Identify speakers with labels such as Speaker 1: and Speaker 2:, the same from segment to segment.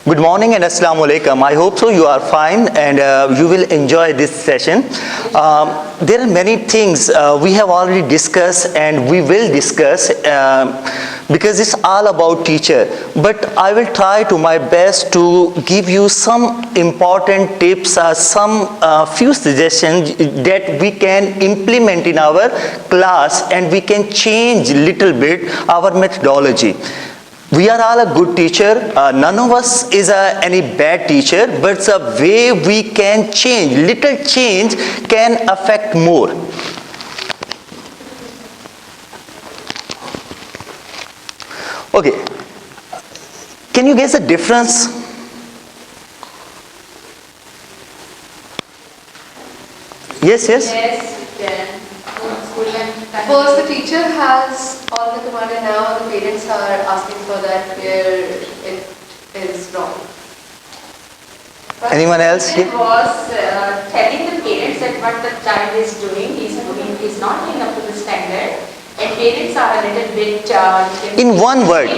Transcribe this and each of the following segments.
Speaker 1: Good morning and Assalamu alaikum. I hope so you are fine and you will enjoy this session. There are many things we have already discussed and we will discuss because it's all about teacher. But I will try to my best to give you some important tips or some few suggestions that we can implement in our class and we can change little bit our methodology. We are all a good teacher. None of us is any bad teacher, but the way we can change, little change can affect more. Okay, can you guess the difference? Yes.
Speaker 2: Yes, we can. First, the teacher has all the command and now the parents are asking for that where it is wrong.
Speaker 1: Anyone else?
Speaker 3: It was telling the parents that what the child is doing, is not doing up to the standard, and parents are a little bit.
Speaker 1: In one word.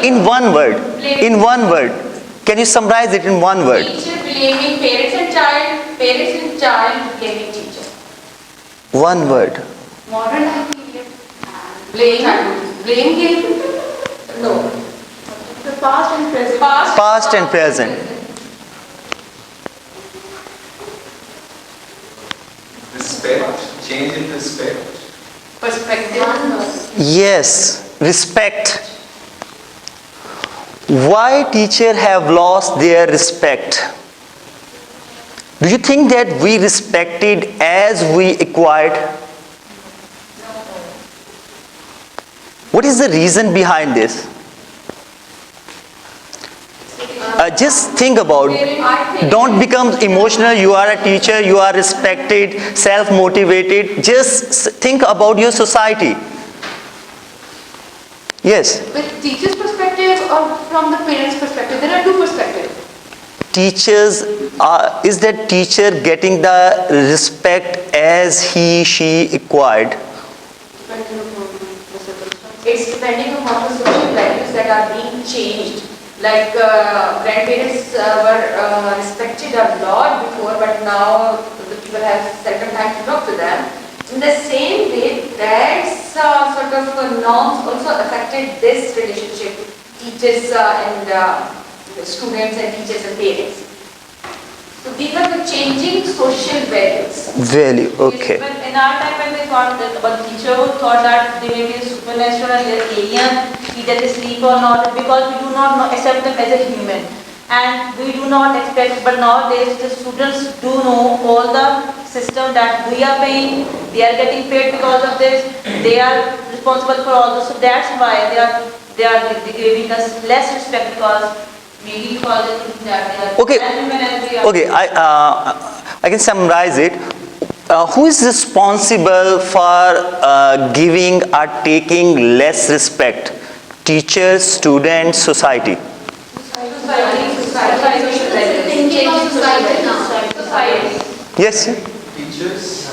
Speaker 1: Can you summarize it in one word?
Speaker 3: Teacher blaming parents and child blaming teacher.
Speaker 1: One word.
Speaker 3: Modern life period.
Speaker 2: Blame game?
Speaker 3: No.
Speaker 2: The past and present.
Speaker 1: Past and present.
Speaker 4: Respect, change in respect.
Speaker 2: Perspective.
Speaker 1: Yes, respect. Why teachers have lost their respect? Do you think that we respected as we acquired? What is the reason behind this? Just think about it. Don't become emotional. You are a teacher, you are respected, self-motivated. Just think about your society. Yes?
Speaker 2: With teacher's perspective or from the parent's perspective, there are two perspectives.
Speaker 1: Teachers, is that teacher getting the respect as she acquired?
Speaker 3: It's depending upon the social values that are being changed. Like grandparents were respected a lot before, but now the people have certain time to talk to them. In the same way, that's sort of norms also affected this relationship, teachers and students and teachers and parents. So these are the changing social values.
Speaker 1: Value, okay.
Speaker 5: But in our time when they thought that about teacher who thought that they may be supernatural, they're alien, either they sleep or not, because we do not accept them as a human. And we do not expect, but nowadays the students do know all the system that we are paying, they are getting paid because of this, they are responsible for all this. So that's why they are giving us less respect because maybe because they think that they are as human as we are.
Speaker 1: Okay, I can summarize it. Who is responsible for giving or taking less respect? Teachers, students, society? Yes?
Speaker 4: Teachers.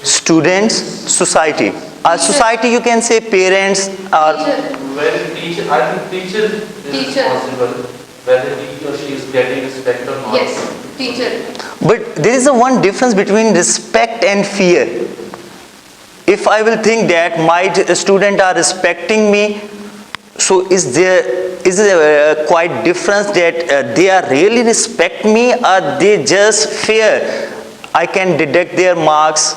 Speaker 1: Students, society. Society you can say parents or...
Speaker 6: Well, teacher, I think teacher is responsible whether he or she is getting respect or not.
Speaker 2: Yes, teacher.
Speaker 1: But there is a one difference between respect and fear. If I will think that my students are respecting me, so is there quite difference that they are really respect me or they just fear I can deduct their marks?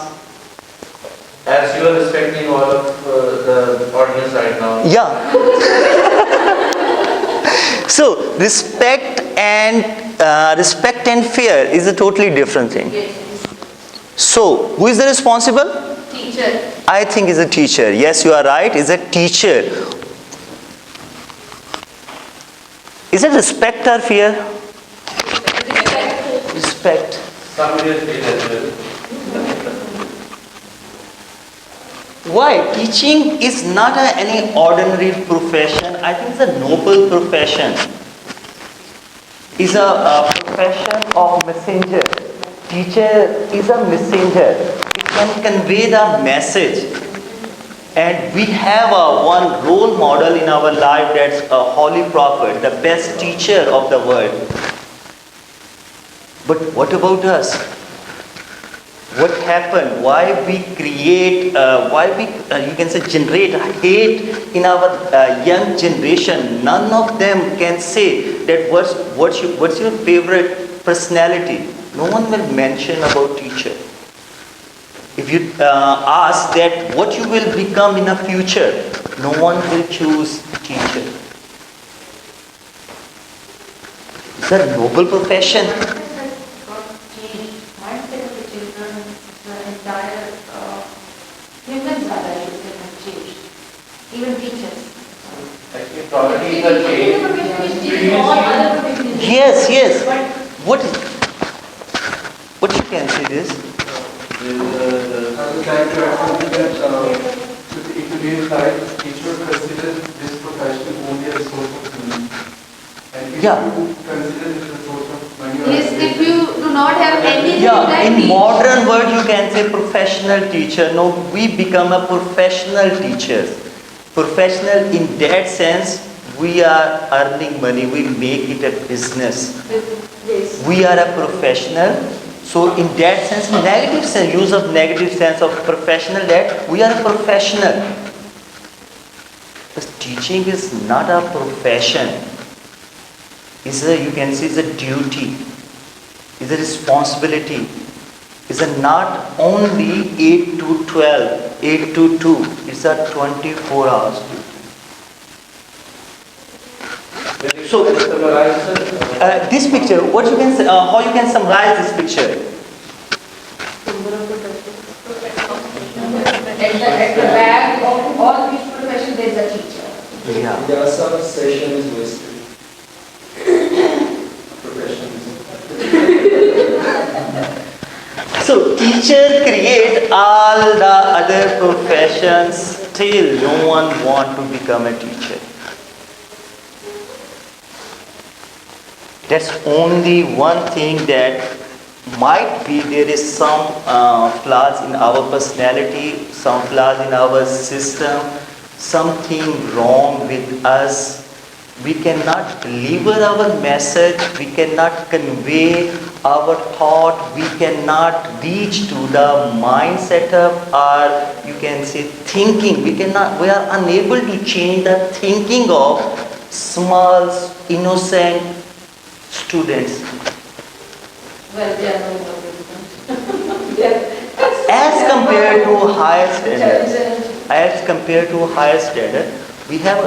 Speaker 6: As you are respecting all of the audience right now.
Speaker 1: Yeah. So respect and fear is a totally different thing. So who is the responsible?
Speaker 2: Teacher.
Speaker 1: I think is a teacher. Yes, you are right. Is a teacher. Is it respect or fear? Respect.
Speaker 6: Somebody has paid as well.
Speaker 1: Why? Teaching is not any ordinary profession. I think it's a noble profession. It's a profession of messenger. Teacher is a messenger. It can convey the message. And we have one role model in our life, that's a holy prophet, the best teacher of the world. But what about us? What happened? Why we create, you can say generate hate in our young generation? None of them can say that what's your favorite personality? No one will mention about teacher. If you ask that what you will become in the future, no one will choose teacher. It's a noble profession.
Speaker 3: Mindset of the children, the entire humans rather have changed. Even teachers.
Speaker 6: Actually, probably the change.
Speaker 1: Yes. What you can say this?
Speaker 7: I would like to add that in today's life, teacher considers this profession only a source of money. And if
Speaker 1: Yeah.
Speaker 7: you consider this a source of money, or
Speaker 2: Yes, if you do not have anything
Speaker 1: Yeah,
Speaker 2: that
Speaker 1: in
Speaker 2: teach.
Speaker 1: modern world you can say professional teacher. No, we become a professional teacher. Professional in that sense, we are earning money, we make it a business.
Speaker 2: Yes.
Speaker 1: We are a professional. So in that sense, negative sense, use of negative sense of professional, that we are a professional. But teaching is not a profession. You can say it's a duty. It's a responsibility. It's a not only 8 to 12, 8 to 2. It's a 24 hours duty. So, this picture, what you can say, how you can summarize this picture?
Speaker 3: At the back of all these professions, there is a teacher.
Speaker 1: Yeah.
Speaker 4: Yeah, some session is wasted. Professionalism.
Speaker 1: So, teacher create all the other professions, still no one want to become a teacher. That's only one thing that might be there is some flaws in our personality, some flaws in our system, something wrong with us. We cannot deliver our message, we cannot convey our thought, we cannot reach to the mindset of our, you can say, thinking. We are unable to change the thinking of small, innocent students.
Speaker 3: Well, they are no more.
Speaker 1: As compared to higher standard, we have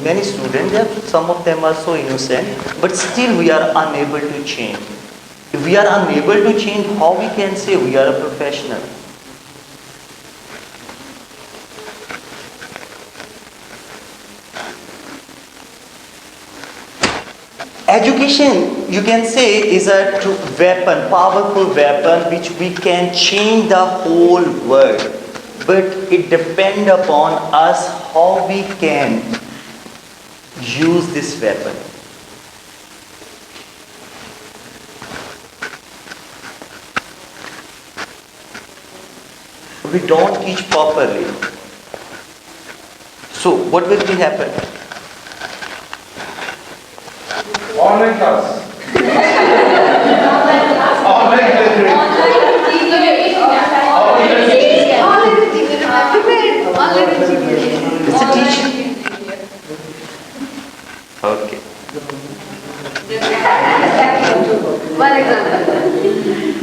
Speaker 1: many students, some of them are so innocent, but still we are unable to change. If we are unable to change, how we can say we are a professional? Education, you can say, is a weapon, powerful weapon, which we can change the whole world. But it depends upon us how we can use this weapon. We don't teach properly. So what will be happen?
Speaker 6: Online class. Online
Speaker 1: It's a teacher. Okay.
Speaker 2: One example.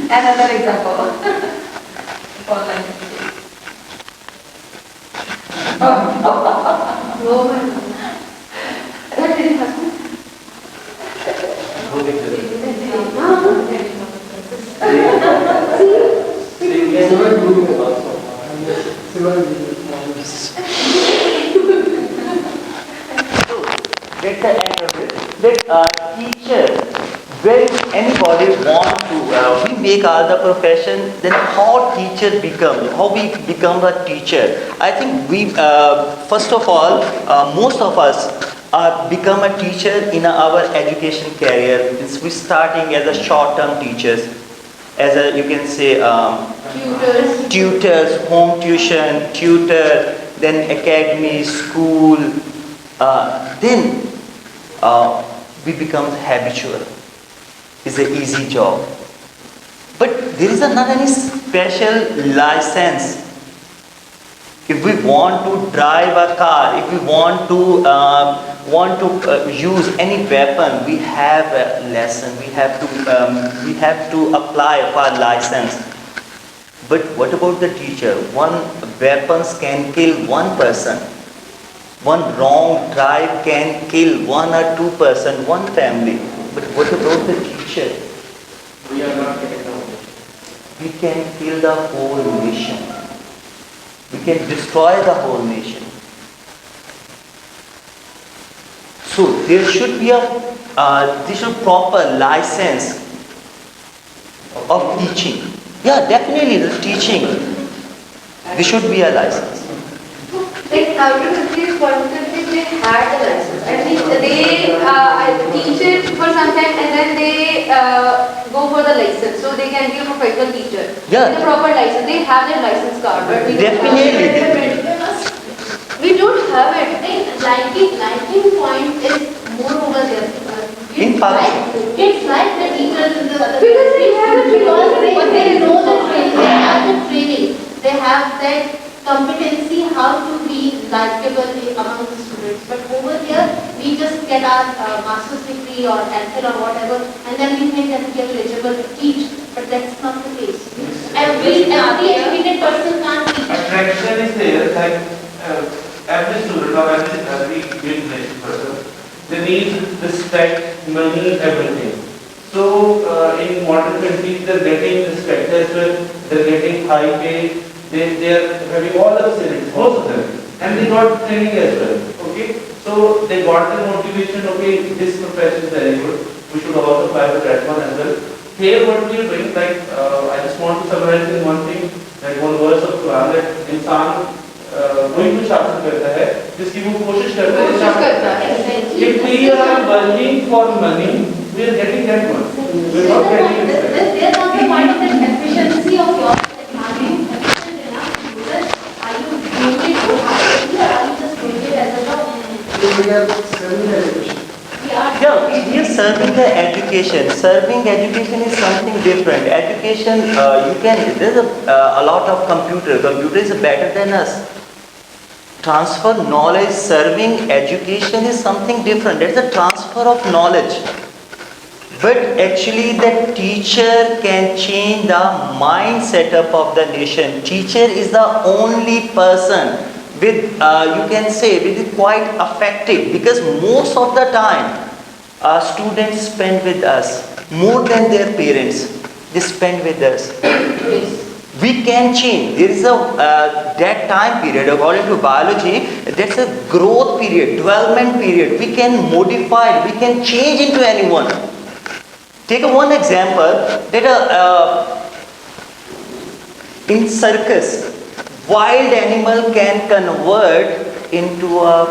Speaker 3: Another example. Online.
Speaker 2: That didn't happen.
Speaker 1: That's the end of it. That teacher, when anybody want to, we make all the profession, then how teacher become, how we become a teacher. I think we, first of all, most of us become a teacher in our education career. We starting as a short-term teachers, as a, you can say, tutors, home tuition, tutor, then academy, school, then we become habitual. It's an easy job. But there is not any special license. If we want to drive a car, if we want to use any weapon, we have a lesson. We have to apply for a license. But what about the teacher? One weapons can kill one person. One wrong drive can kill one or two person, one family. But what about the teacher?
Speaker 4: We are not getting down.
Speaker 1: We can kill the whole nation. We can destroy the whole nation. So there should be a proper license of teaching. Yeah, definitely the teaching. There should be a license.
Speaker 2: Like out of countries, fortunately they had the license. At least they teach it for some time and then they go for the license. So they can be a professional teacher.
Speaker 1: Yeah.
Speaker 2: With a proper license. They have their license card. But we
Speaker 1: Definitely.
Speaker 2: we don't have it. Liking point is more over there.
Speaker 1: In Pakistan.
Speaker 8: It's like the teachers in the other
Speaker 2: Because they have it.
Speaker 8: because they know the training, they have the training, they have that competency how to be likable among the students. But over here, we just get our master's degree or MPhil or whatever, and then we think that we are eligible to teach. But that's not the case. Every educated person can't teach.
Speaker 6: Attraction is there, like every student or every good person, they need respect, money, everything. So in modern countries, they're getting respect as well, they're getting high pay, they're having all the facilities, most of them, and they got training as well. Okay, so they got the motivation. Okay, this profession is very good. We should also apply for that one as well. Here, what we are doing, like I just want to summarize in one thing, like one verse of Quran, that इंसान वही कुछ हासिल करता है जिसकी वो कोशिश करता है. If we are working for money, we are getting that one. We are not getting it.
Speaker 8: There's also a point of that efficiency of yours, like having efficient enough users. Are you doing it wholeheartedly or are you just doing it as a job?
Speaker 7: We have seven education.
Speaker 1: Yeah, we are serving the education. Serving education is something different. Education, there's a lot of computer. Computer is better than us. Transfer knowledge, serving education is something different. There's a transfer of knowledge. But actually the teacher can change the mind setup of the nation. Teacher is the only person with, you can say, with quite affected, because most of the time students spend with us more than their parents. They spend with us. We can change. There is a that time period, according to biology, that's a growth period, development period. We can modify it, we can change into anyone. Take one example, that in circus, wild animal can convert into a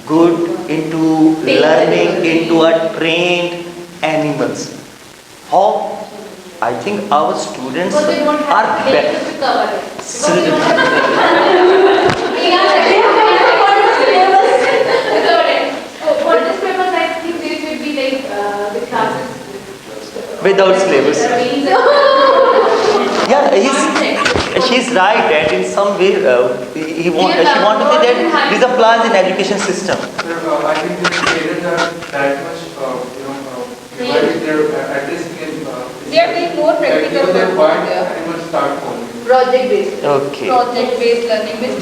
Speaker 1: good, into learning, into a trained animals. How? I think our students
Speaker 2: Because they don't
Speaker 1: are
Speaker 2: have
Speaker 1: better.
Speaker 2: to cover it. For this purpose, I think there should be like the classes
Speaker 1: Without syllabus. Yeah, she's right that in some way she wanted to say that this applies in education system.
Speaker 7: I think the parents are that much, divided their at least
Speaker 3: They are being more practical.
Speaker 7: Their mind animals start forming.
Speaker 2: project based.
Speaker 1: Okay.
Speaker 3: Project-based learning with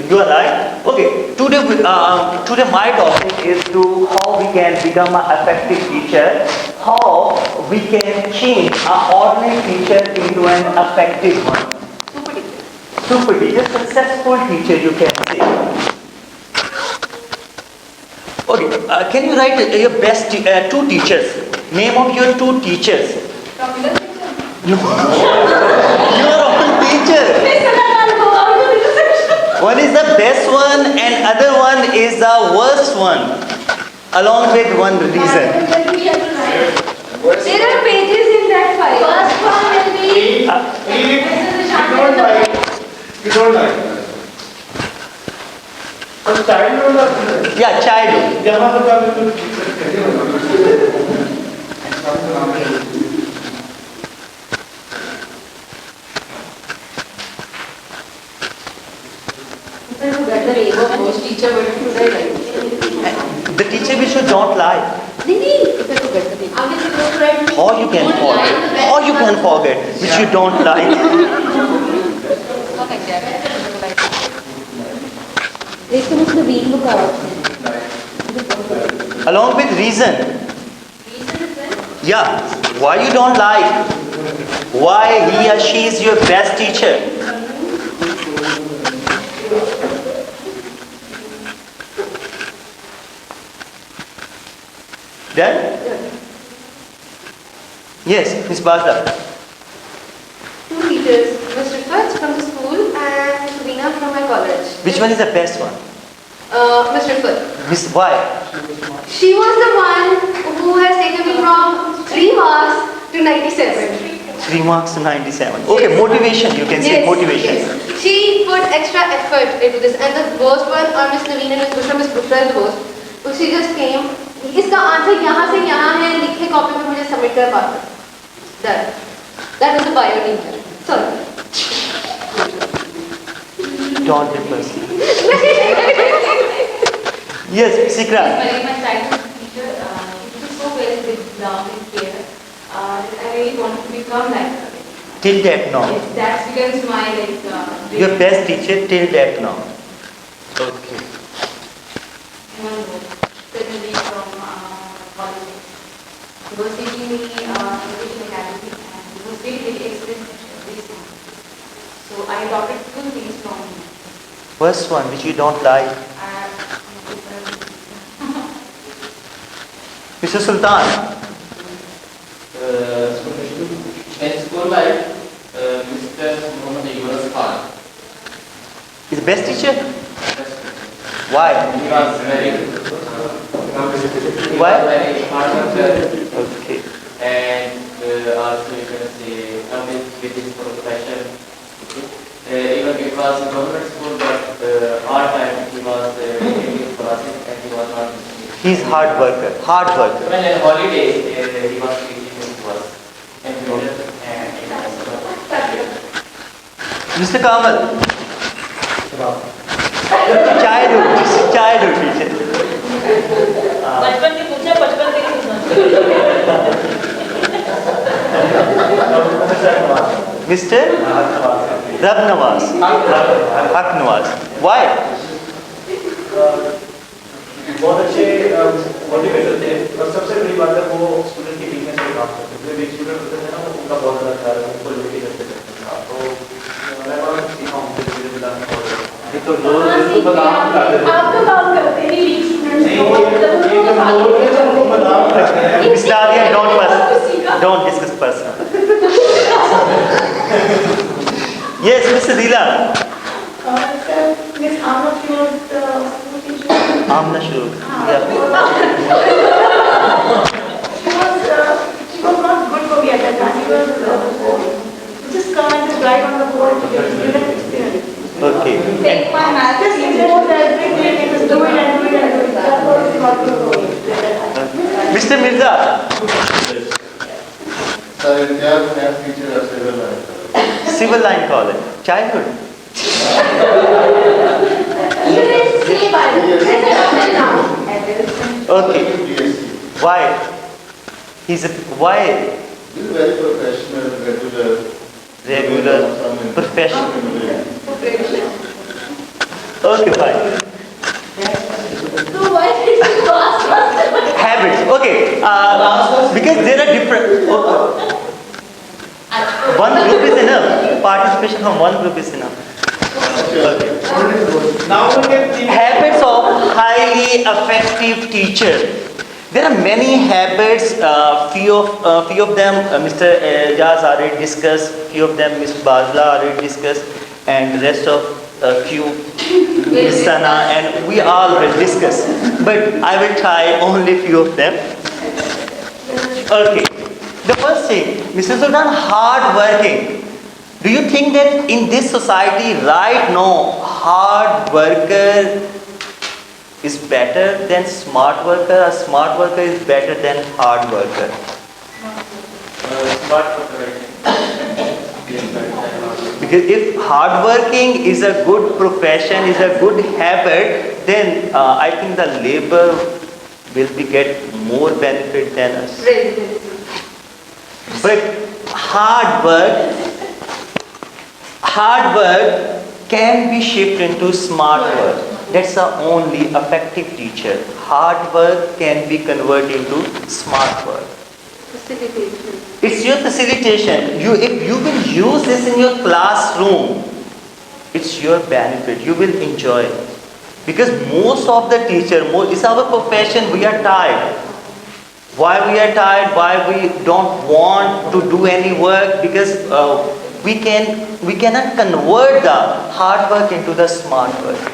Speaker 1: You are right. Okay, today my topic is to how we can become an effective teacher, how we can change an ordinary teacher into an effective one. Super teacher, successful teacher, you can say. Okay, can you write your best two teachers? Name of your two teachers. No. Your own teacher. One is the best one and other one is the worst one. Along with one reason.
Speaker 2: There are pages in that file.
Speaker 8: First one will be
Speaker 4: You don't like that. But childhood or
Speaker 1: Yeah, childhood.
Speaker 4: यहाँ तो कभी कुछ
Speaker 3: teacher, but should I like?
Speaker 1: The teacher which you don't like, or you can forget, which you don't like. Along with reason. Yeah, why you don't like? Why he or she is your best teacher? Done? Yes, Miss Bhadra.
Speaker 2: Two teachers, Mr. Fudge from the school and Subina from my college.
Speaker 1: Which one is the best one?
Speaker 2: Mr. Fudge.
Speaker 1: Miss, why?
Speaker 2: She was the one who has taken me from 3 marks to 97.
Speaker 1: 3 marks to 97. Okay, motivation, you can say motivation.
Speaker 2: Yes. She put extra effort into this, and the worst one, or Miss Naveen and Miss Bushra, Miss Bushra is the worst. So she just came. इसका answer यहाँ से यहाँ है, लिखे copy में मुझे submit कर पाता. That was the bio teacher. Sorry.
Speaker 1: Don't be personal. Yes, Sikra.
Speaker 3: My childhood teacher, she was so well with love and care. I really wanted to become like her.
Speaker 1: Till that now.
Speaker 3: Yes, that's because my like.
Speaker 1: Your best teacher till that now. Okay.
Speaker 3: Certainly from college. He was teaching me Education Academy, and he was very, very excellent teacher, very smart. So I adopted two things from him.
Speaker 1: First one, which you don't like. Mr. Sultan.
Speaker 4: In school life, Mr. Muhammad Yunus Khan.
Speaker 1: Is the best teacher? Why?
Speaker 4: He was very
Speaker 1: Why?
Speaker 4: very hard worker,
Speaker 1: Okay.
Speaker 4: and also you can say with his profession. Even it was a government school, but our time he was in his classes and he was not.
Speaker 1: He's hard worker. Hard worker.
Speaker 4: Even in holidays, he was teaching to us in Twitter and in
Speaker 1: Mr. Kamal. Childhood teacher.
Speaker 5: बचपन की पूछा बचपन के लिए पूछना
Speaker 1: Mr. Rabnawaz. Haknawaz. Why?
Speaker 9: बहुत अच्छे motivator थे और सबसे बड़ी बात है वो स्टूडेंट की वीकनेस पे काम करते थे. जो एक स्टूडेंट होते थे ना वो उनका बहुत ज़्यादा ख्याल उनको लेके करते थे. तो मैं बहुत सीखा हूँ धीरे मिलाने और ये तो लोग बदनाम करते थे.
Speaker 3: आप तो काम करते हैं वीक स्टूडेंट्स
Speaker 9: नहीं ये लोग बदनाम करते हैं.
Speaker 1: Mr. Arya, don't discuss personal. Yes, Mr. Dila.
Speaker 3: Miss Amna, she was the school teacher.
Speaker 1: Amna Shuru. Yeah.
Speaker 3: She was not good for me at that time. She was just come and just write on the board to get student experience.
Speaker 1: Okay.
Speaker 3: Take my math. Just impose everything and just do it and do it and do it. That was not good for me.
Speaker 1: Mr. Mirza.
Speaker 7: Sir, India math teacher of civil life.
Speaker 1: Civil line college. Childhood. Okay. Why? Why?
Speaker 7: He's very professional,
Speaker 1: Regular, professional. Okay, fine.
Speaker 8: So why did you ask us?
Speaker 1: Habits. Okay. Because there are different. One group is enough. Participation from one group is enough. Okay.
Speaker 9: Now we can see
Speaker 1: Habits of highly effective teacher. There are many habits. Few of them Mr. Jaz already discussed. Few of them Ms. Bazla already discussed, and the rest of few Ms. Sana, and we all will discuss. But I will try only few of them. Okay. The first thing, Mr. Sultan, hard working. Do you think that in this society right now, hard worker is better than smart worker, or smart worker is better than hard worker?
Speaker 4: Smart worker, I
Speaker 1: Because if hard working is a good profession, is a good habit, then I think the labor will be get more benefit than us. But hard work can be shifted into smart work. That's the only effective teacher. Hard work can be converted into smart work.
Speaker 2: Facilitation.
Speaker 1: It's your facilitation. If you will use this in your classroom, it's your benefit. You will enjoy it. Because most of the teacher, it's our profession, we are tired. Why we are tired? Why we don't want to do any work? Because we cannot convert the hard work into the smart work.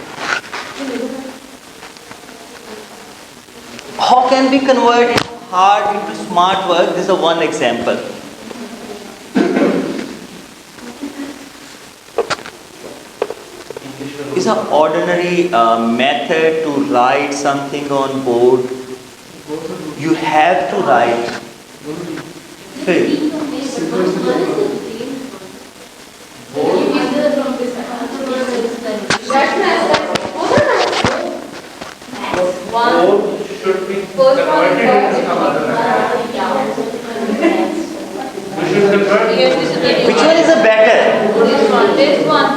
Speaker 1: How can we convert hard into smart work? This is one example. It's an ordinary method to write something on board. You have to write.
Speaker 6: Both should be converted into some other language. We should convert.
Speaker 1: Which one is a better?
Speaker 5: This one.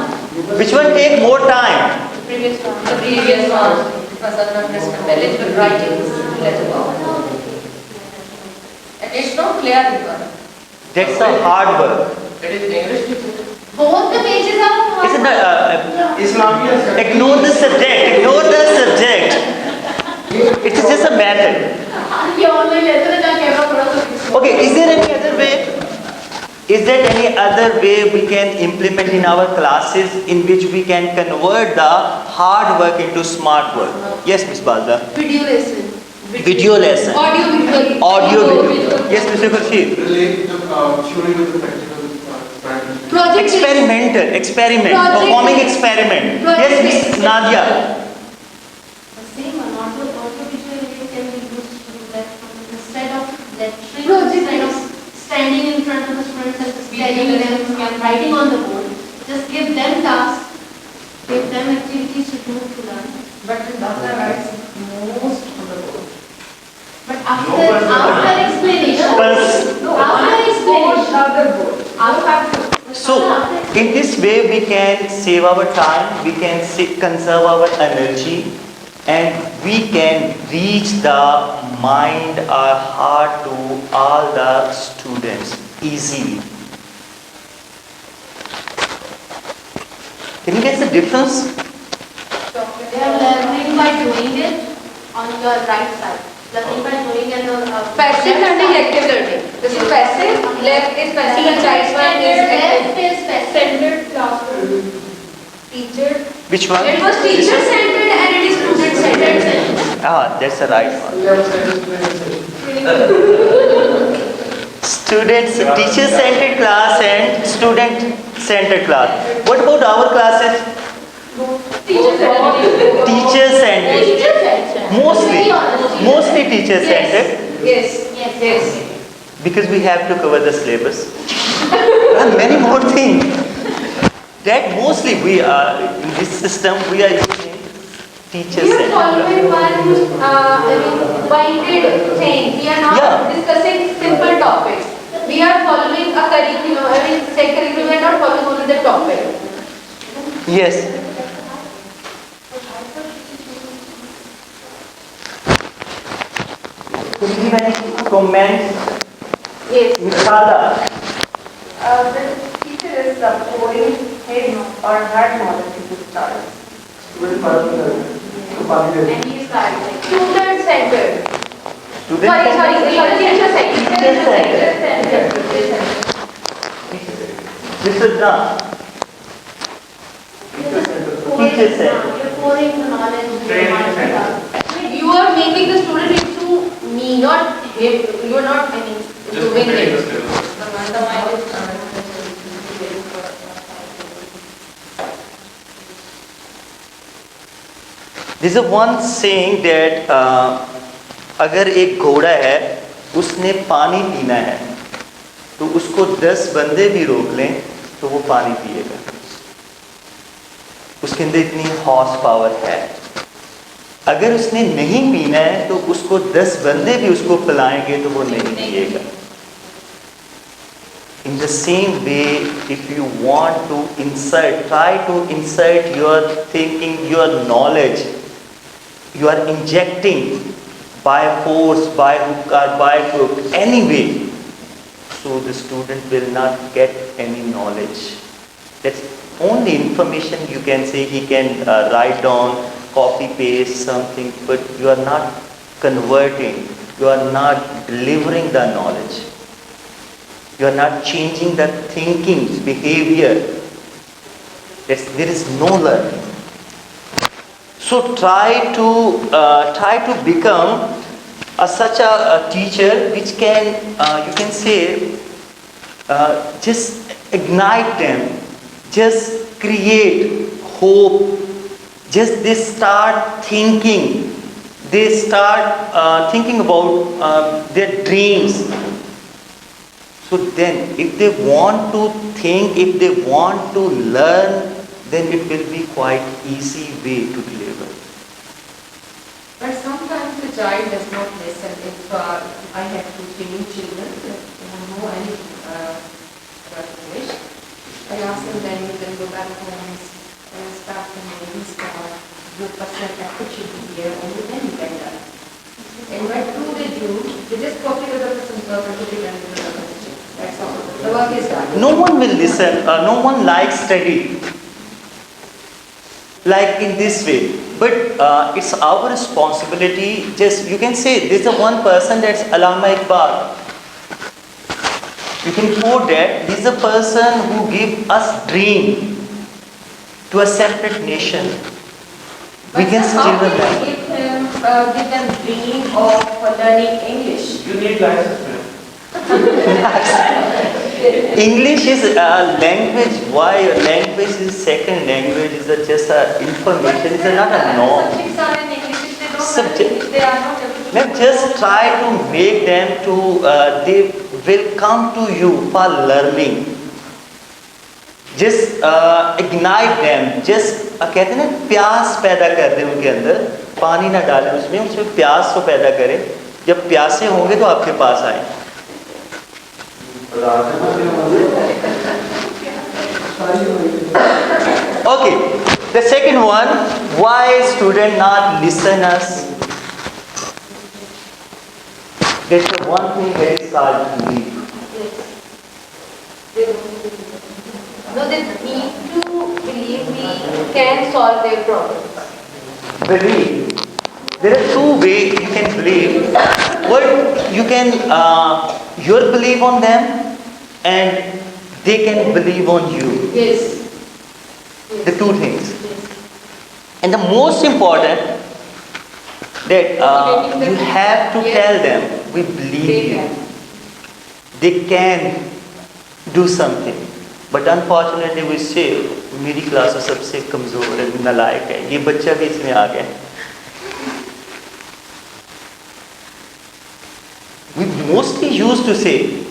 Speaker 1: Which one take more time?
Speaker 5: Previous one.
Speaker 3: The previous one, because of knowledgeable writing is legible. And it's not clear one.
Speaker 1: That's a hard work.
Speaker 6: It is English teacher.
Speaker 8: Both the pages are
Speaker 1: Isn't
Speaker 6: Islamic.
Speaker 1: ignore the subject. Ignore the subject. It is just a method.
Speaker 8: ये online लेते हैं जहाँ camera थोड़ा सा
Speaker 1: Okay, is there any other way? Is there any other way we can implement in our classes in which we can convert the hard work into smart work? Yes, Ms. Balda.
Speaker 2: Video lesson.
Speaker 1: Video lesson.
Speaker 2: Audio visual.
Speaker 1: Audio video. Yes, Mr. Khurshid.
Speaker 7: Relate the theory with the practical practice.
Speaker 2: Project.
Speaker 1: Experiment.
Speaker 2: Project.
Speaker 1: Performing experiment.
Speaker 2: Project.
Speaker 1: Yes, Ms. Nadia.
Speaker 8: same audio visual aid can be used to do that instead of lecturing,
Speaker 2: Project.
Speaker 8: instead of standing in front of the students and just telling them and writing on the board. Just give them tasks, give them activities to do to learn.
Speaker 3: But the doctor writes most of the board.
Speaker 8: But after explanation,
Speaker 1: So, in this way we can save our time, we can conserve our energy, and we can reach the mind or heart to all the students easily. Can you get the difference?
Speaker 8: they are learning by doing it on your right side. Learning by doing it on
Speaker 2: Passive learning, active learning. This is passive, left is passive, and right one is active.
Speaker 8: left is passive.
Speaker 3: Standard classroom. Teacher.
Speaker 1: Which one?
Speaker 2: It was teacher centered and it is student centered.
Speaker 1: Ah, that's the right one. Teacher-centered class and student-centered class. What about our classes? Teacher-centered. Mostly teacher-centered.
Speaker 2: Yes.
Speaker 1: Because we have to cover the syllabus. And many more things. That mostly we are, in this system, we are using
Speaker 2: We are
Speaker 1: teacher-centered.
Speaker 2: following one binded thing. We are not discussing simple topics. We are following a curriculum. Say curriculum, we are not following only the topic.
Speaker 1: Yes. Could you give any comments?
Speaker 2: Yes.
Speaker 1: Mithada.
Speaker 3: The teacher is pouring his or her knowledge into the child.
Speaker 8: And he is guiding.
Speaker 2: Student centered.
Speaker 1: Student
Speaker 2: Sorry, teacher centered.
Speaker 1: This is not. Teacher centered.
Speaker 8: You're pouring the knowledge into the mind.
Speaker 2: You are making the student into me, not him. You are not doing it.
Speaker 1: This is one saying that अगर एक घोड़ा है उसने पानी पीना है तो उसको 10 बंदे भी रोक लें तो वो पानी पिएगा. उसके अंदर इतनी हॉर्स पावर है. अगर उसने नहीं पीना है तो उसको 10 बंदे भी उसको पिलाएंगे तो वो नहीं पिएगा. In the same way, if you want to insert, try to insert your thinking, your knowledge, you are injecting by force, by hook or by crook, any way, so the student will not get any knowledge. That's only information you can say. He can write down, copy paste something, but you are not converting, you are not delivering the knowledge. You are not changing the thinking behavior. There is no learning. So try to become such a teacher which can you can say just ignite them, just create hope. Just they start thinking. They start thinking about their dreams. So then, if they want to think, if they want to learn, then it will be quite easy way to deliver.
Speaker 3: But sometimes the child does not listen. If I have two new children that don't know any about English, I ask them then you can go back home and start from maybe start. Your personal effort should be here, only then you can learn. And what they do, they just copy the other person's work and put it under the other. That's all. The work is done.
Speaker 1: No one will listen. No one likes study like in this way. But it's our responsibility. Just you can say there's a one person that's Allama Iqbal. You can quote that. He's a person who gave us dream to a separate nation. We can still
Speaker 3: How
Speaker 1: learn.
Speaker 3: give them dream of learning English?
Speaker 6: You need license, man.
Speaker 1: English is a language. Why a language is second language? Is just a information. It's not a norm.
Speaker 3: Subjects are in English. If they don't
Speaker 1: Subject.
Speaker 3: learn English, they are not able to.
Speaker 1: Now just try to make them to. They will come to you for learning. Just ignite them. Just कहते हैं ना प्यास पैदा कर दें उनके अंदर. पानी ना डालें उसमें प्यास को पैदा करें. जब प्यासे होंगे तो आपके पास आए. Okay, the second one, why student not listen us? There's the one thing that is called belief.
Speaker 2: No, they need to believe we can solve their problems.
Speaker 1: Believe. There are two ways you can believe. What you can, your belief on them, and they can believe on you.
Speaker 2: Yes.
Speaker 1: The two things. And the most important that you have to tell them, we believe you. They can do something. But unfortunately we say, मेरी class में सबसे कमजोर है, नालायक है, ये बच्चा भी इसमें आ गया. We mostly used to say,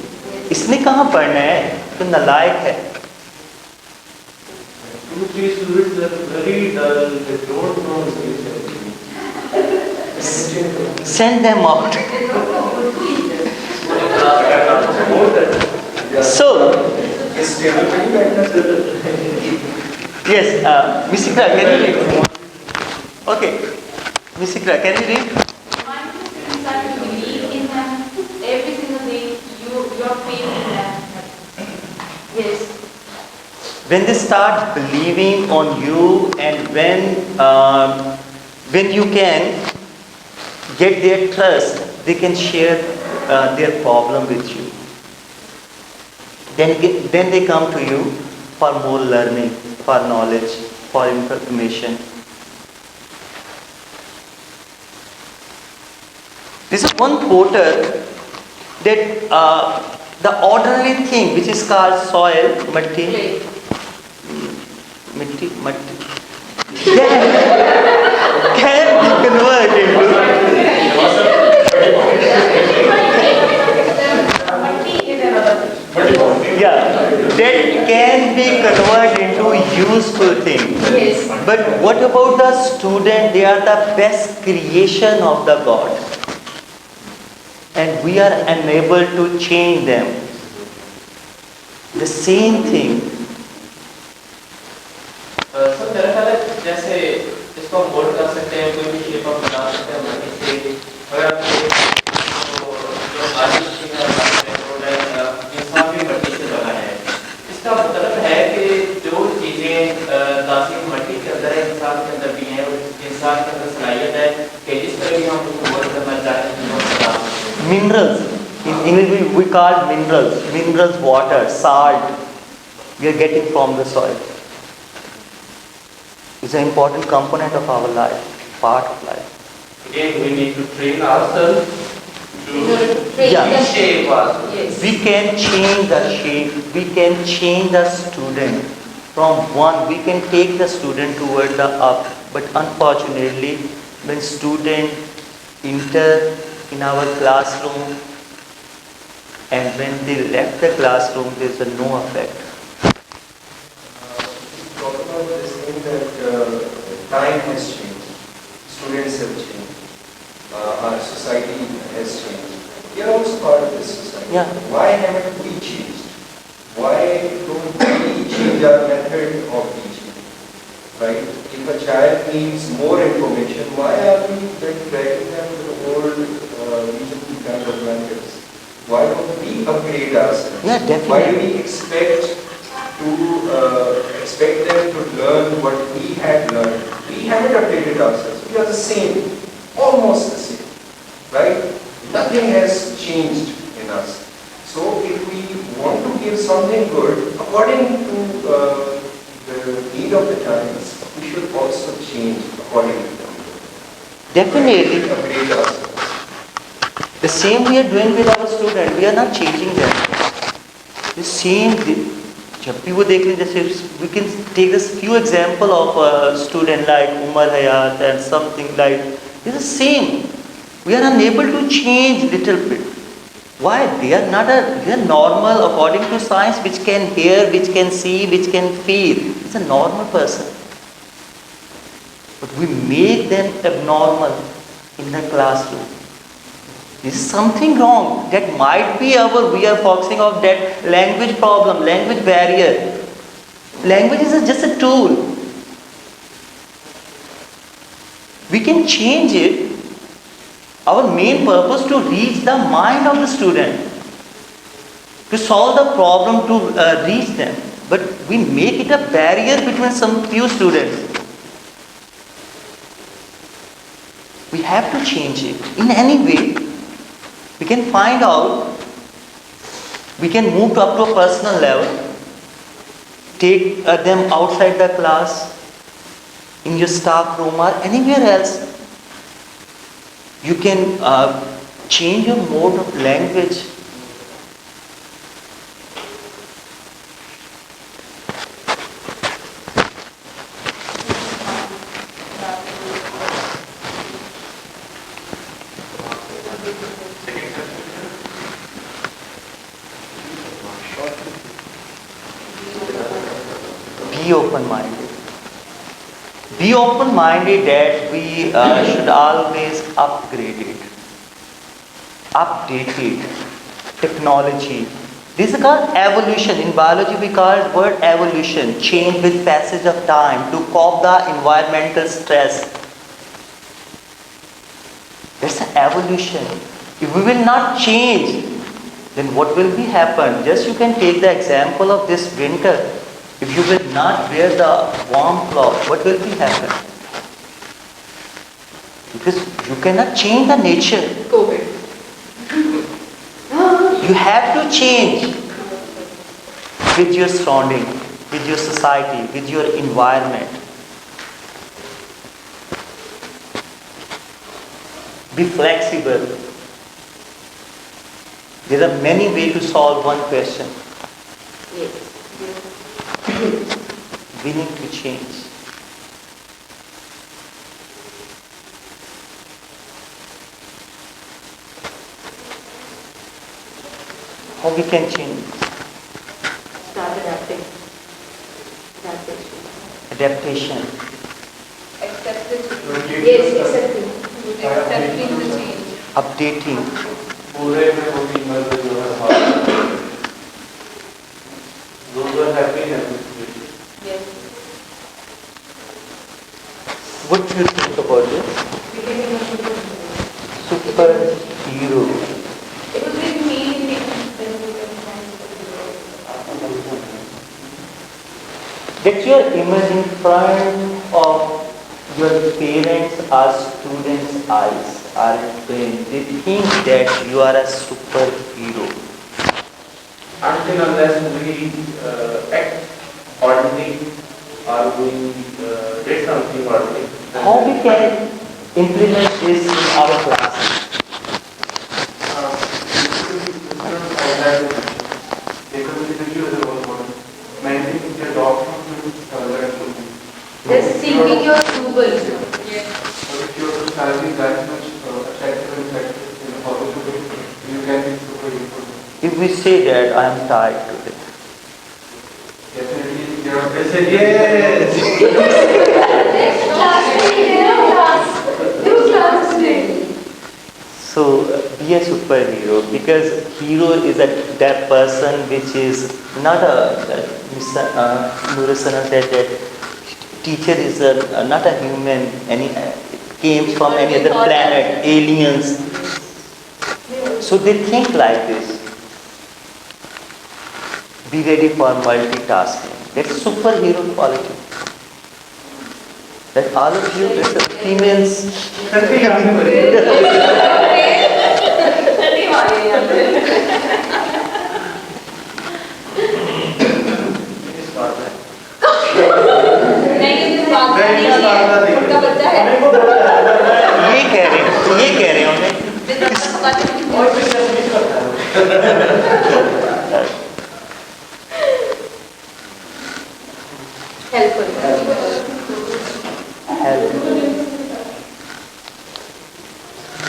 Speaker 1: इसने कहाँ पढ़ना है, तो नालायक है.
Speaker 6: 2-3 students are very dull, they don't know English.
Speaker 1: Send them out. So, yes, Miss Ikra, can you read? Okay, Miss Ikra, can you read?
Speaker 5: Remind the students that you believe in them every single day. Your faith in them.
Speaker 2: Yes.
Speaker 1: When they start believing on you, and when you can get their trust, they can share their problem with you. Then they come to you for more learning, for knowledge, for information. This is one porter that the ordinary thing which is called soil, matti, can be converted into.
Speaker 3: Matti is another thing.
Speaker 1: Yeah, that can be converted into useful thing.
Speaker 3: Yes.
Speaker 1: But what about the student? They are the best creation of the God. And we are unable to change them. The same thing.
Speaker 4: Sir मेरा ख्याल है जैसे इसको हम mould कर सकते हैं, कोई भी शेप हम बना सकते हैं मट्टी से। अगर आप तो जो आज की इंसान भी मट्टी से बना है, इसका मतलब है कि जो चीज़ें तासीर मट्टी के अंदर है इंसान के अंदर भी हैं, और इंसान के अंदर सलाहियत है कि जिस तरह भी हम उसको मोल्ड करना चाहते हैं वो बना सकते हैं।
Speaker 1: Minerals. In English we call minerals. Minerals, water, salt. We are getting from the soil. It's an important component of our life, part of life.
Speaker 6: Again, we need to train ourselves to
Speaker 1: Yeah.
Speaker 6: reshape ourselves.
Speaker 3: Yes.
Speaker 1: We can change the shape, we can change the student from one, we can take the student toward the up, but unfortunately, when student enter in our classroom and when they left the classroom, there's a no effect.
Speaker 7: Talk about this thing that time has changed, students have changed, our society has changed. We are also part of this society.
Speaker 1: Yeah.
Speaker 7: Why haven't we changed? Why don't we change our method of teaching? Right? If a child needs more information, why are we then dragging them to the old regional kind of methods? Why don't we upgrade ourselves?
Speaker 1: Yeah, definitely.
Speaker 7: Why do we expect them to learn what we had learned? We haven't updated ourselves. We are the same, almost the same, right? Nothing has changed in us. So if we want to give something good, according to the need of the times, we should also change according to them.
Speaker 1: Definitely.
Speaker 7: Upgrade ourselves.
Speaker 1: The same we are doing with our student, we are not changing them. The same, जब भी वो देख लें, जैसे we can take this few example of a student like Umar Hayat and something like, it's the same. We are unable to change little bit. Why? They are normal according to science, which can hear, which can see, which can feel. It's a normal person. But we make them abnormal in the classroom. This is something wrong. That might be we are focusing on that language problem, language barrier. Language is just a tool. We can change it. Our main purpose to reach the mind of the student, to solve the problem, to reach them. But we make it a barrier between some few students. We have to change it in any way. We can find out, we can move up to a personal level, take them outside the class, in your staff room or anywhere else. You can change your mode of language. Be open-minded. Be open-minded that we should always upgrade it, update it, technology. This is called evolution. In biology we call it word evolution, change with passage of time to cope the environmental stress. That's an evolution. If we will not change, then what will be happen? Just you can take the example of this winter. If you will not wear the warm cloth, what will be happen? Because you cannot change the nature.
Speaker 3: COVID.
Speaker 1: You have to change with your surrounding, with your society, with your environment. Be flexible. There are many ways to solve one question.
Speaker 3: Yes.
Speaker 1: We need to change. How we can change?
Speaker 3: start adapting.
Speaker 1: Adaptation.
Speaker 2: Acceptance.
Speaker 3: Yes, accepting.
Speaker 2: Accepting the change.
Speaker 1: Updating.
Speaker 6: पूरे में वो teamer जो है हमारे those who are happy in every situation.
Speaker 3: Yes.
Speaker 1: What do you think about this?
Speaker 3: Becoming a
Speaker 1: Superhero.
Speaker 3: It was with me in the
Speaker 1: Get your image in front of your parents or students' eyes or brain. They think that you are a superhero.
Speaker 6: Until unless we act ordinary or we did something ordinary.
Speaker 1: How we can implement this in our class?
Speaker 3: Just seeking your approval.
Speaker 2: Yes.
Speaker 6: If you are studying that much attractive and attractive in a positive way, you can be super useful.
Speaker 1: If we say that I am tired today,
Speaker 6: Definitely, your friends say yes.
Speaker 3: Next class, new class today.
Speaker 1: so be a superhero, because hero is that person which is not Nurasana said that teacher is not a human, came from any other planet, aliens. So they think like this. Be ready for multitasking. That's superhero quality. That all of you, that's the females.
Speaker 3: उनका बच्चा है
Speaker 1: ये कह रहे होंगे.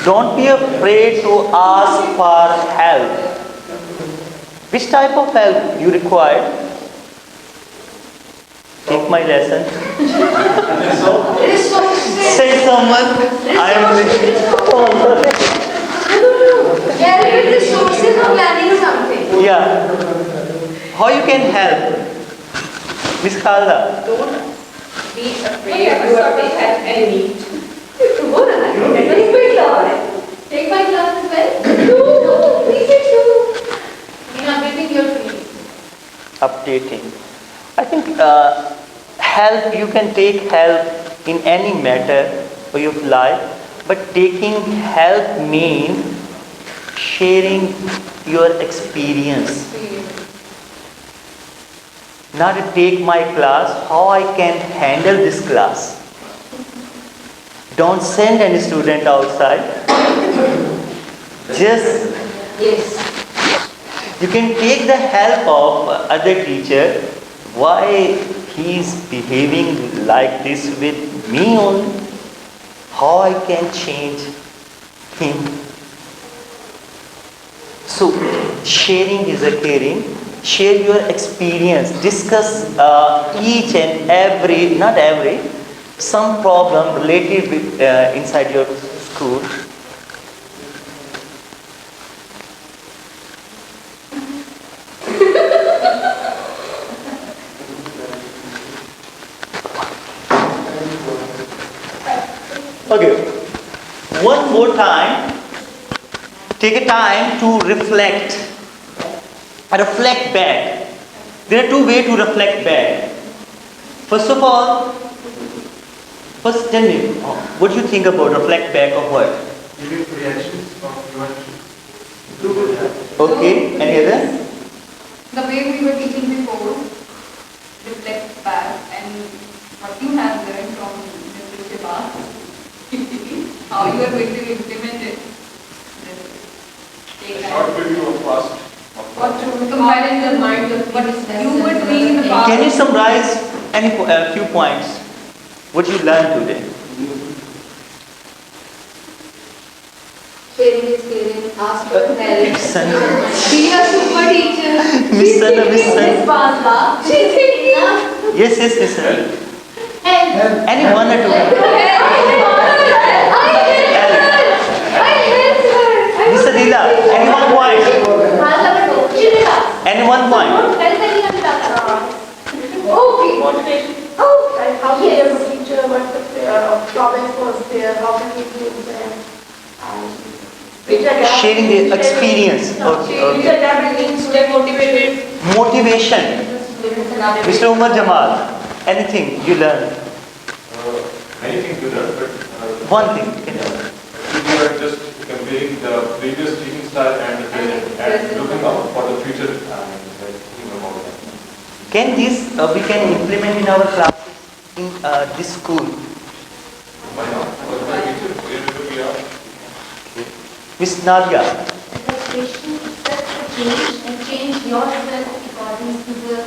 Speaker 1: Don't be afraid to ask for help. Which type of help you require? Take my lesson. Say someone. I am
Speaker 3: There is resources of planning something.
Speaker 1: Yeah. How you can help? Miss Khalda.
Speaker 3: Don't be afraid. You are to help and need. Take my class as well. No, please do. You are getting your feelings.
Speaker 1: Updating. I think help, you can take help in any matter of your life, but taking help means sharing your experience. Not to take my class, how I can handle this class. Don't send any student outside. Just
Speaker 3: Yes.
Speaker 1: you can take the help of other teacher. Why he is behaving like this with me only? How I can change him? So sharing is a caring. Share your experience. Discuss each and every, not every, some problem related with inside your school. Okay, one more time, take a time to reflect back. There are two ways to reflect back. First of all, first tell me, what do you think about reflect back of what?
Speaker 6: Giving reactions of your
Speaker 1: Okay, any other?
Speaker 2: The way we were teaching before, reflect back and what you have learned from this past, how you are going to implement it. Take
Speaker 6: short
Speaker 2: time.
Speaker 6: video of past.
Speaker 2: What to compare in your mind with what you were doing in the past.
Speaker 1: Can you summarize a few points? What you learned today?
Speaker 2: Sharing is caring. Ask for help.
Speaker 1: Son.
Speaker 2: Be a super teacher.
Speaker 1: Miss Sana, Miss Sana.
Speaker 2: Miss Bala. She's thinking.
Speaker 1: Yes, yes, yes, sir.
Speaker 8: Help.
Speaker 1: Any one or two. Miss Adila, any one point? Any one point?
Speaker 2: Okay.
Speaker 3: Motivation.
Speaker 2: Oh,
Speaker 3: Like how to be a teacher, what the problems was there, how can we improve them, and
Speaker 1: Sharing the experience. Okay,
Speaker 3: which
Speaker 1: okay.
Speaker 3: are that means stay motivated.
Speaker 1: Motivation. Mr. Umar Jamal, anything you learn?
Speaker 10: Anything to learn, but
Speaker 1: One thing.
Speaker 10: we are just comparing the previous teaching style and the present and looking out for the future. Thinking about that.
Speaker 1: Can this we can implement in our classes in this school?
Speaker 10: Why not? Because my teacher, wherever we are,
Speaker 1: Miss Nadia,
Speaker 8: Education itself to change and change yourself according to the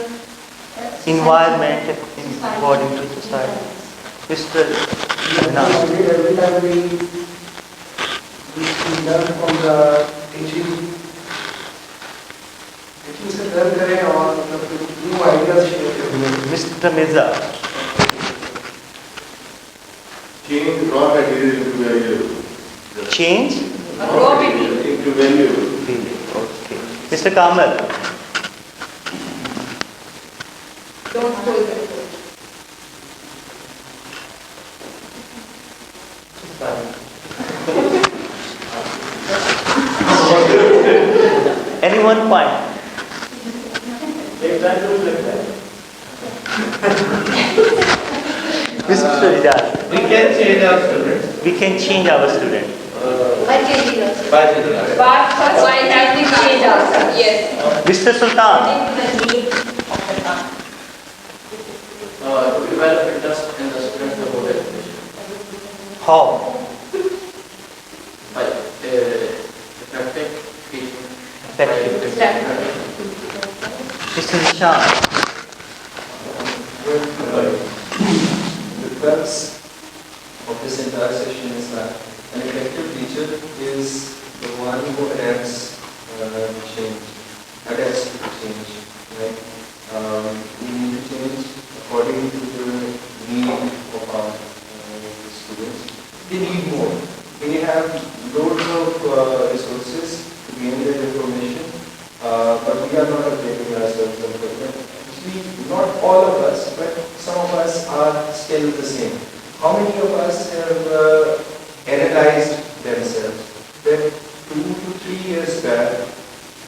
Speaker 1: environment according to society. Mr. Vinas.
Speaker 7: Every time we learn from the teaching से learn करें और new ideas share करें.
Speaker 1: Mr. Mirza.
Speaker 10: change raw material into value.
Speaker 1: Change?
Speaker 3: Raw material.
Speaker 10: Into value.
Speaker 1: Okay. Mr. Kamal.
Speaker 3: Don't hold them.
Speaker 1: Any one point?
Speaker 9: Take time to reflect that.
Speaker 1: Mr. Ridal.
Speaker 6: We can change our students.
Speaker 1: We can change our student.
Speaker 2: by changing us.
Speaker 6: By changing our
Speaker 3: But first, why have to change ourselves? Yes.
Speaker 1: Mr. Sultan.
Speaker 5: According to the need of the time.
Speaker 4: To develop interest in the students about education
Speaker 1: How?
Speaker 4: by effective teaching.
Speaker 1: Effective.
Speaker 4: By-
Speaker 1: Mr. Nishan.
Speaker 7: The crux of this entire session is that an effective teacher is the one who adapts change, adapts to change. Right? We need to change according to the need of our students. They need more. They have loads of resources to gain their information, but we are not updating ourselves on equipment. Actually, not all of us, but some of us are still the same. How many of us have analyzed themselves? That 2 to 3 years back,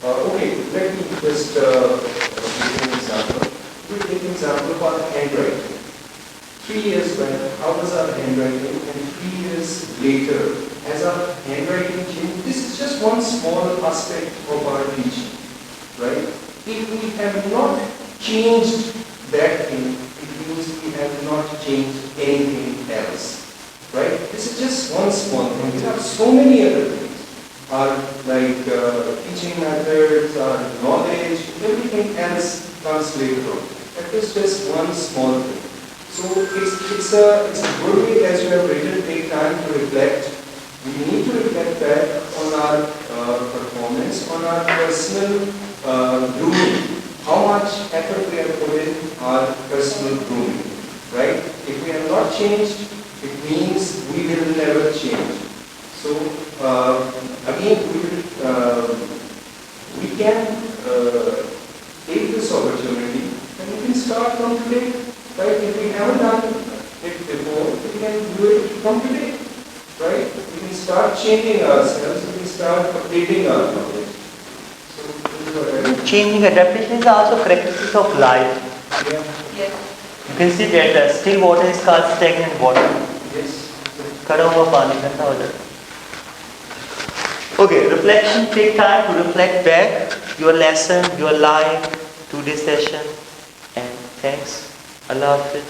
Speaker 7: okay, let me just give an example. We'll take an example of our handwriting. 3 years back, how was our handwriting? And 3 years later, has our handwriting changed? This is just one small aspect of our teaching, right? If we have not changed that thing, it means we have not changed anything else, right? This is just one small thing. There are so many other things. Our teaching methods, our knowledge, everything else comes later on. That is just one small thing. So it's a good way, as you have written, take time to reflect. We need to reflect back on our performance, on our personal grooming. How much effort we have put in our personal grooming, right? If we have not changed, it means we will never change. So again, we can take this opportunity and we can start from today, right? If we haven't done it before, we can do it from today, right? We can start changing ourselves, we can start updating our knowledge. So this is what I mean.
Speaker 1: Changing adaptation is also characteristics of life.
Speaker 7: Yeah.
Speaker 5: Yes.
Speaker 1: You can see that still water is called stagnant water.
Speaker 7: Yes.
Speaker 1: खड़ा हुआ पानी ठंडा हो जाता है. Okay, reflection. Take time to reflect back your lesson, your life, today's session, and thanks. Allah Hafiz.